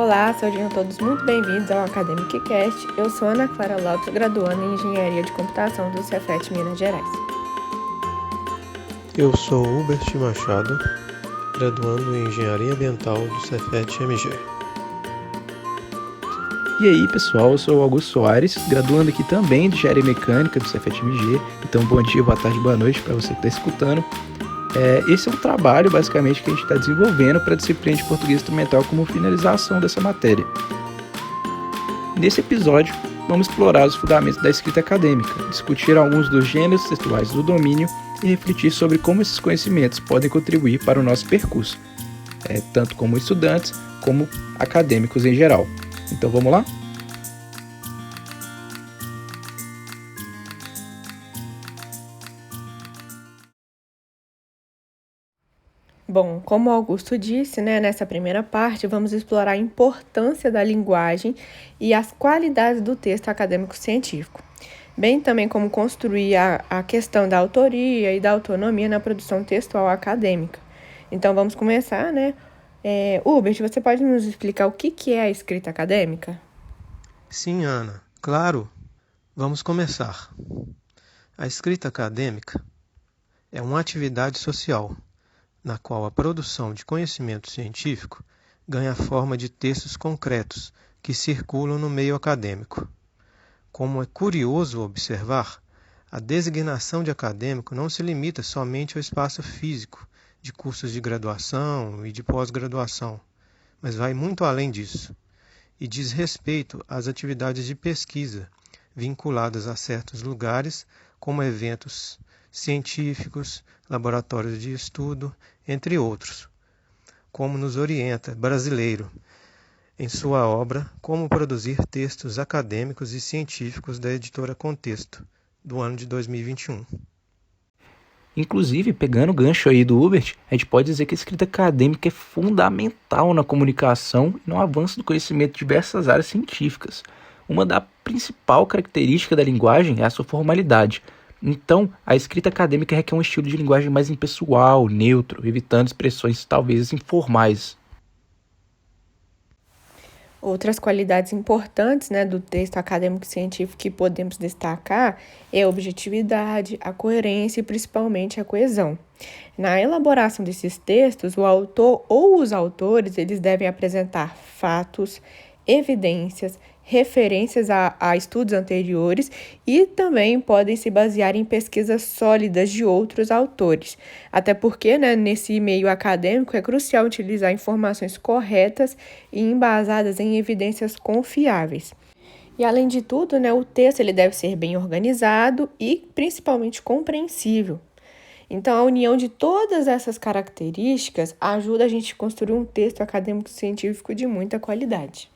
Olá, sejam todos muito bem-vindos ao Academic Cast. Eu sou Ana Clara Lopes, graduanda em Engenharia de Computação do Cefet Minas Gerais. Eu sou Hubert Machado, graduando em Engenharia Ambiental do Cefet MG. E aí, pessoal, eu sou o Augusto Soares, graduando aqui também de Engenharia Mecânica do Cefet MG. Então, bom dia, boa tarde, boa noite para você que está escutando. Esse é um trabalho, basicamente, que a gente está desenvolvendo para a disciplina de Português Instrumental como finalização dessa matéria. Nesse episódio, vamos explorar os fundamentos da escrita acadêmica, discutir alguns dos gêneros textuais do domínio e refletir sobre como esses conhecimentos podem contribuir para o nosso percurso, tanto como estudantes como acadêmicos em geral. Então vamos lá? Bom, como o Augusto disse, nessa primeira parte vamos explorar a importância da linguagem e as qualidades do texto acadêmico científico, bem também como construir a questão da autoria e da autonomia na produção textual acadêmica. Então vamos começar, Hubert, você pode nos explicar o que é a escrita acadêmica? Sim, Ana, claro. Vamos começar. A escrita acadêmica é uma atividade social na qual a produção de conhecimento científico ganha forma de textos concretos que circulam no meio acadêmico. Como é curioso observar, a designação de acadêmico não se limita somente ao espaço físico de cursos de graduação e de pós-graduação, mas vai muito além disso e diz respeito às atividades de pesquisa vinculadas a certos lugares, como eventos científicos, laboratórios de estudo, entre outros, como nos orienta Brasileiro em sua obra Como Produzir Textos Acadêmicos e Científicos da editora Contexto, do ano de 2021. Inclusive, pegando o gancho aí do Hubert, a gente pode dizer que a escrita acadêmica é fundamental na comunicação e no avanço do conhecimento de diversas áreas científicas. Uma das principais características da linguagem é a sua formalidade. Então, a escrita acadêmica requer um estilo de linguagem mais impessoal, neutro, evitando expressões talvez informais. Outras qualidades importantes, do texto acadêmico científico que podemos destacar é a objetividade, a coerência e principalmente a coesão. Na elaboração desses textos, o autor ou os autores eles devem apresentar fatos, evidências, referências a estudos anteriores e também podem se basear em pesquisas sólidas de outros autores. Até porque, nesse meio acadêmico, é crucial utilizar informações corretas e embasadas em evidências confiáveis. E, além de tudo, o texto ele deve ser bem organizado e, principalmente, compreensível. Então, a união de todas essas características ajuda a gente a construir um texto acadêmico científico de muita qualidade.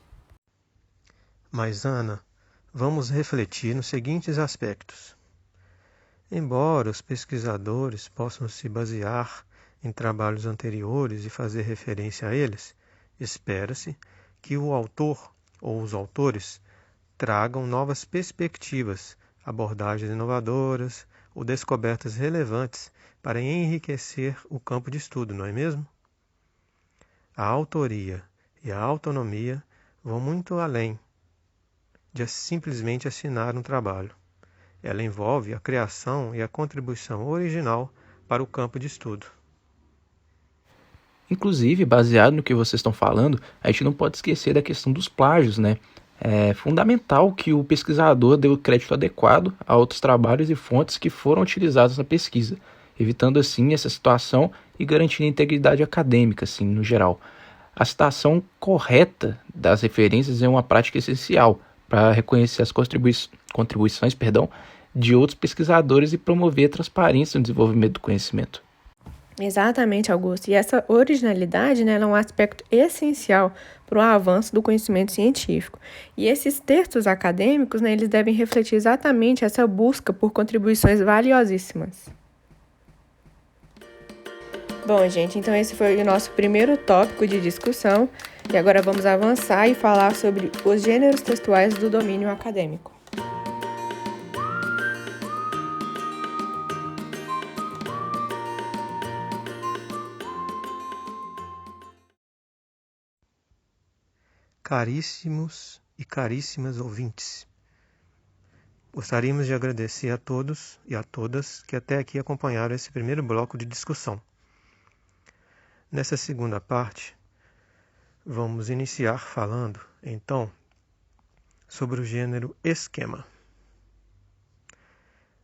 Mas, Ana, vamos refletir nos seguintes aspectos. Embora os pesquisadores possam se basear em trabalhos anteriores e fazer referência a eles, espera-se que o autor ou os autores tragam novas perspectivas, abordagens inovadoras ou descobertas relevantes para enriquecer o campo de estudo, não é mesmo? A autoria e a autonomia vão muito além de simplesmente assinar um trabalho. Ela envolve a criação e a contribuição original para o campo de estudo. Inclusive, baseado no que vocês estão falando, a gente não pode esquecer da questão dos plágios, né? É fundamental que o pesquisador dê o crédito adequado a outros trabalhos e fontes que foram utilizados na pesquisa, evitando assim essa situação e garantindo a integridade acadêmica, assim, no geral. A citação correta das referências é uma prática essencial para reconhecer as contribuições de outros pesquisadores e promover a transparência no desenvolvimento do conhecimento. Exatamente, Augusto. E essa originalidade, ela é um aspecto essencial para o avanço do conhecimento científico. E esses textos acadêmicos, eles devem refletir exatamente essa busca por contribuições valiosíssimas. Bom, gente, então esse foi o nosso primeiro tópico de discussão. E agora vamos avançar e falar sobre os gêneros textuais do domínio acadêmico. caríssimos e caríssimas ouvintes. Gostaríamos de agradecer a todos e a todas que até aqui acompanharam esse primeiro bloco de discussão. Nessa segunda parte, vamos iniciar falando, então, sobre o gênero esquema.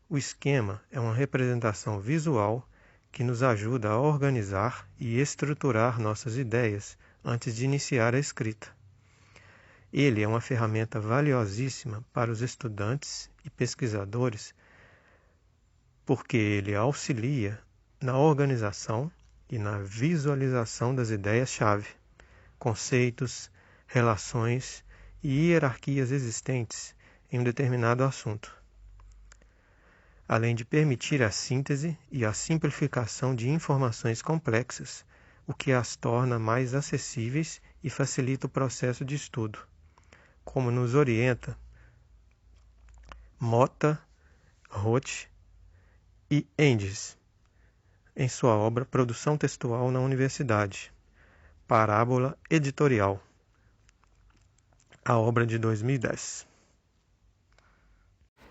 O esquema é uma representação visual que nos ajuda a organizar e estruturar nossas ideias antes de iniciar a escrita. Ele é uma ferramenta valiosíssima para os estudantes e pesquisadores porque ele auxilia na organização e na visualização das ideias-chave, conceitos, relações e hierarquias existentes em um determinado assunto, além de permitir a síntese e a simplificação de informações complexas, o que as torna mais acessíveis e facilita o processo de estudo, como nos orienta Mota, Roth e Endes em sua obra Produção Textual na Universidade, Parábola Editorial, a obra de 2010.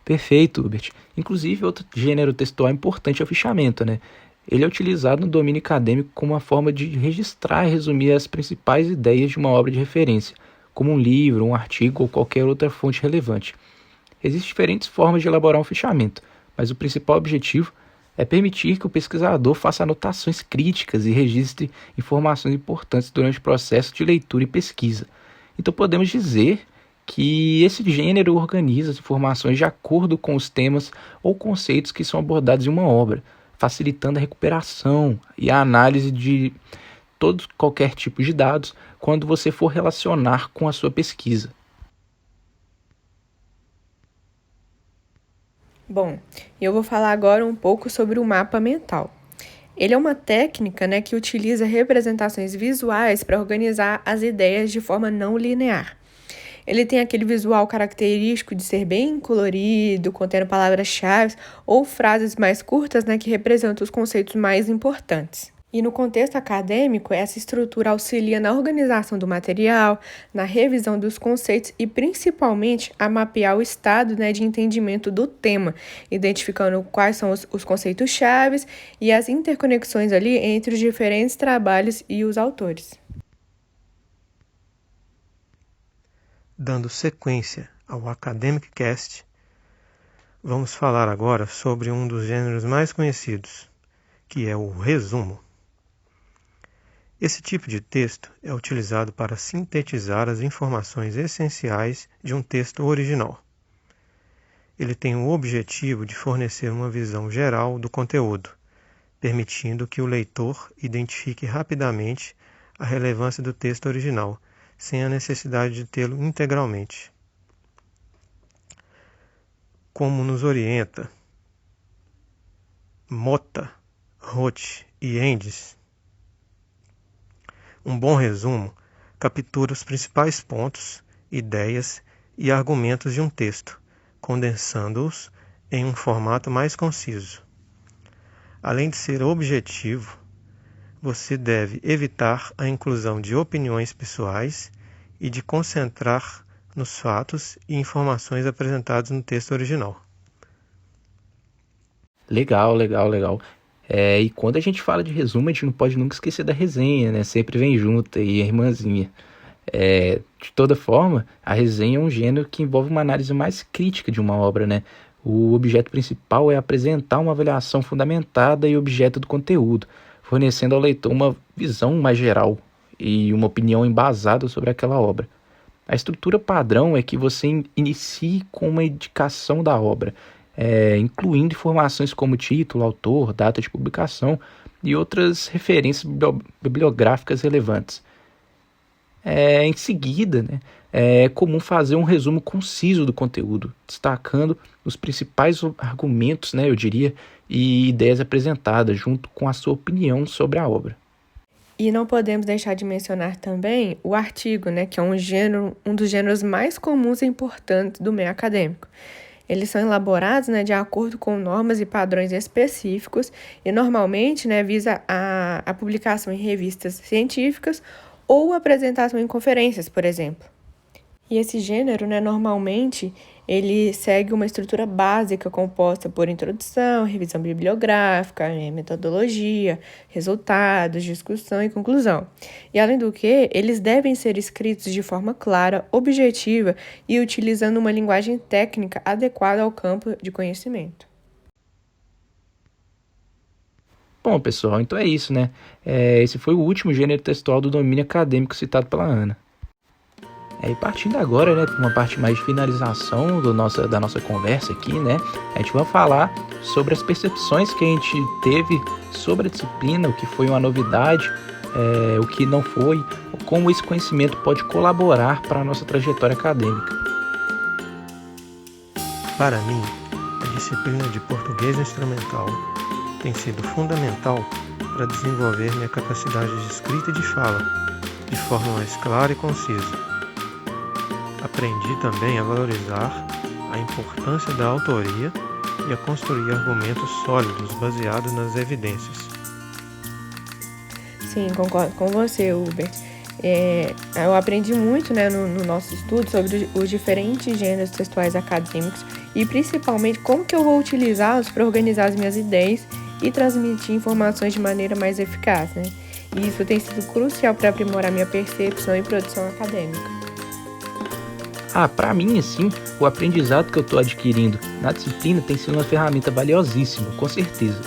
Perfeito, Hubert. Inclusive, outro gênero textual importante é o fichamento, né? Ele é utilizado no domínio acadêmico como uma forma de registrar e resumir as principais ideias de uma obra de referência, como um livro, um artigo ou qualquer outra fonte relevante. Existem diferentes formas de elaborar um fichamento, mas o principal objetivo é permitir que o pesquisador faça anotações críticas e registre informações importantes durante o processo de leitura e pesquisa. Então podemos dizer que esse gênero organiza as informações de acordo com os temas ou conceitos que são abordados em uma obra, facilitando a recuperação e a análise de qualquer tipo de dados quando você for relacionar com a sua pesquisa. Bom, eu vou falar agora um pouco sobre o mapa mental. Ele é uma técnica, que utiliza representações visuais para organizar as ideias de forma não linear. Ele tem aquele visual característico de ser bem colorido, contendo palavras-chave ou frases mais curtas, que representam os conceitos mais importantes. E no contexto acadêmico, essa estrutura auxilia na organização do material, na revisão dos conceitos e principalmente a mapear o estado de entendimento do tema, identificando quais são os conceitos-chave e as interconexões ali entre os diferentes trabalhos e os autores. Dando sequência ao Academic Cast, vamos falar agora sobre um dos gêneros mais conhecidos, que é o resumo. Esse tipo de texto é utilizado para sintetizar as informações essenciais de um texto original. Ele tem o objetivo de fornecer uma visão geral do conteúdo, permitindo que o leitor identifique rapidamente a relevância do texto original, sem a necessidade de tê-lo integralmente. Como nos orienta Mota, Roth e Endes, um bom resumo captura os principais pontos, ideias e argumentos de um texto, condensando-os em um formato mais conciso. Além de ser objetivo, você deve evitar a inclusão de opiniões pessoais e de concentrar nos fatos e informações apresentados no texto original. Legal. E quando a gente fala de resumo, a gente não pode nunca esquecer da resenha, né? Sempre vem junto aí a irmãzinha. De toda forma, a resenha é um gênero que envolve uma análise mais crítica de uma obra, né? O objeto principal é apresentar uma avaliação fundamentada e objeto do conteúdo, fornecendo ao leitor uma visão mais geral e uma opinião embasada sobre aquela obra. A estrutura padrão é que você inicie com uma indicação da obra, incluindo informações como título, autor, data de publicação e outras referências bibliográficas relevantes. Em seguida, é comum fazer um resumo conciso do conteúdo, destacando os principais argumentos, eu diria, e ideias apresentadas, junto com a sua opinião sobre a obra. E não podemos deixar de mencionar também o artigo, que é um dos gêneros mais comuns e importantes do meio acadêmico. Eles são elaborados de acordo com normas e padrões específicos e normalmente visa a publicação em revistas científicas ou apresentação em conferências, por exemplo. E esse gênero, né, normalmente, ele segue uma estrutura básica composta por introdução, revisão bibliográfica, metodologia, resultados, discussão e conclusão. E, além do que, eles devem ser escritos de forma clara, objetiva e utilizando uma linguagem técnica adequada ao campo de conhecimento. Bom, pessoal, então é isso, né? Esse foi o último gênero textual do domínio acadêmico citado pela Ana. E partindo agora, né, para uma parte mais de finalização da nossa conversa aqui, né, a gente vai falar sobre as percepções que a gente teve sobre a disciplina, o que foi uma novidade, o que não foi, como esse conhecimento pode colaborar para a nossa trajetória acadêmica. Para mim, a disciplina de português instrumental tem sido fundamental para desenvolver minha capacidade de escrita e de fala, de forma mais clara e concisa. Aprendi também a valorizar a importância da autoria e a construir argumentos sólidos baseados nas evidências. Sim, concordo com você, Hubert. Eu aprendi muito, né, no nosso estudo sobre os diferentes gêneros textuais acadêmicos e principalmente como que eu vou utilizá-los para organizar as minhas ideias e transmitir informações de maneira mais eficaz, né? E isso tem sido crucial para aprimorar minha percepção e produção acadêmica. Para mim, assim, o aprendizado que eu estou adquirindo na disciplina tem sido uma ferramenta valiosíssima, com certeza.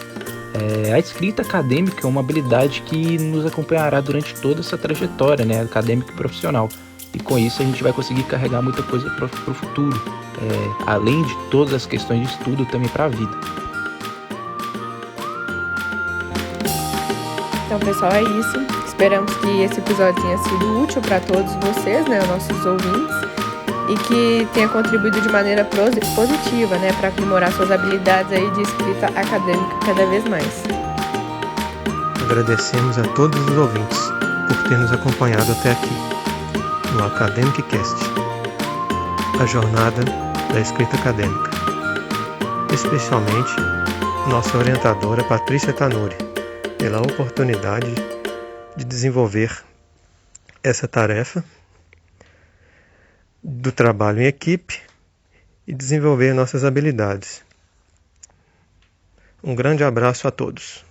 A escrita acadêmica é uma habilidade que nos acompanhará durante toda essa trajetória, né, acadêmica e profissional. E com isso a gente vai conseguir carregar muita coisa para o futuro, além de todas as questões de estudo também para a vida. Então, pessoal, é isso. Esperamos que esse episódio tenha sido útil para todos vocês, né, nossos ouvintes, e que tenha contribuído de maneira positiva, né, para aprimorar suas habilidades aí de escrita acadêmica cada vez mais. Agradecemos a todos os ouvintes por ter nos acompanhado até aqui no Academic Cast, a jornada da escrita acadêmica. Especialmente nossa orientadora Patrícia Tanuri, pela oportunidade de desenvolver essa tarefa do trabalho em equipe e desenvolver nossas habilidades. Um grande abraço a todos.